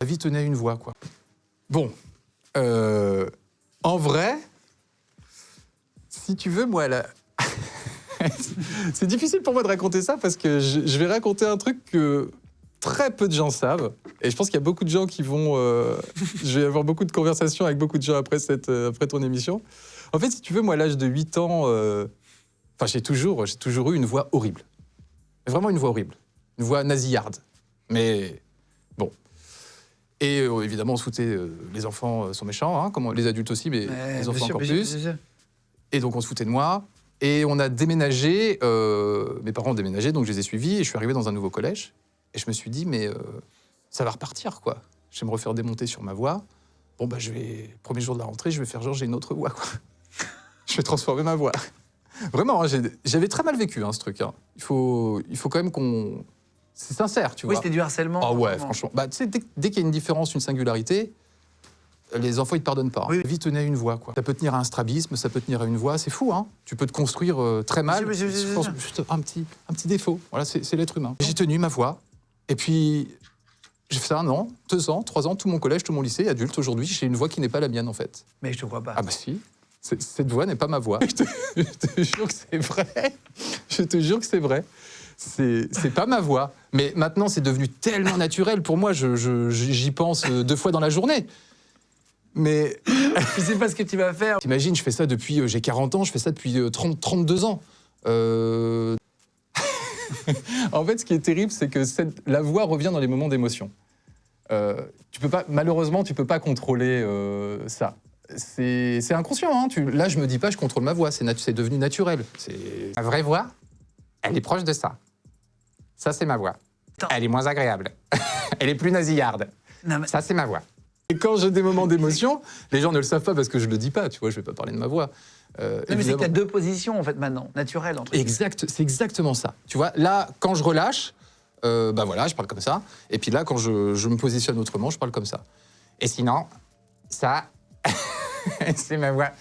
La vie tenait à une voix, quoi. Bon, en vrai, si tu veux, moi, là... c'est difficile pour moi de raconter ça parce que je vais raconter un truc que très peu de gens savent. Et je pense qu'il y a beaucoup de gens qui vont... je vais avoir beaucoup de conversations avec beaucoup de gens après ton émission. En fait, si tu veux, moi, à l'âge de 8 ans, j'ai toujours eu une voix horrible. Vraiment une voix horrible. Une voix nasillarde. Mais bon. Et évidemment, on se foutait... les enfants sont méchants, hein, comme les adultes aussi, mais les enfants encore plus. Et donc, on se foutait de moi. Et on a déménagé, mes parents ont déménagé, donc je les ai suivis, et je suis arrivé dans un nouveau collège. Et je me suis dit, mais ça va repartir, quoi. Je vais me refaire démonter sur ma voix. Bon, bah, premier jour de la rentrée, je vais faire genre, j'ai une autre voix, quoi. Je vais transformer ma voix. Vraiment, hein, j'avais très mal vécu, hein, ce truc. Hein. Il faut quand même qu'on... C'est sincère, tu vois. Oui, c'était du harcèlement. Ah ouais, franchement. Bah, tu sais, dès qu'il y a une différence, une singularité, les enfants, ils te pardonnent pas. Hein. Oui. La vie tenait à une voix, quoi. Ça peut tenir à un strabisme, ça peut tenir à une voix, c'est fou, hein. Tu peux te construire très mal. Je pense juste un petit défaut. Voilà, c'est l'être humain. J'ai tenu ma voix, et puis j'ai fait ça 1 an, 2 ans, 3 ans, tout mon collège, tout mon lycée, adulte. Aujourd'hui, j'ai une voix qui n'est pas la mienne, en fait. Mais je te vois pas. Ah bah si, cette voix n'est pas ma voix. Je te jure que c'est vrai. Je te jure que c'est vrai. C'est pas ma voix. Mais maintenant, c'est devenu tellement naturel. Pour moi, j'y pense 2 fois dans la journée. Mais... Tu sais pas ce que tu vas faire. T'imagines, je fais ça depuis... j'ai 40 ans, je fais ça depuis 32 ans. En fait, ce qui est terrible, c'est que la voix revient dans les moments d'émotion. Malheureusement, tu peux pas contrôler ça. C'est inconscient. Hein. Là, je me dis pas, je contrôle ma voix. C'est devenu naturel. Ma vraie voix, elle est proche de ça. Ça, c'est ma voix. Attends. Elle est moins agréable. Elle est plus nasillarde. Non, mais... Ça, c'est ma voix. Et quand j'ai des moments d'émotion, les gens ne le savent pas parce que je le dis pas. Tu vois, je vais pas parler de ma voix. Non, mais c'est que tu as 2 positions, en fait, maintenant, naturelles. C'est exactement ça. Tu vois, là, quand je relâche, bah voilà, je parle comme ça. Et puis là, quand je me positionne autrement, je parle comme ça. Et sinon, ça, c'est ma voix.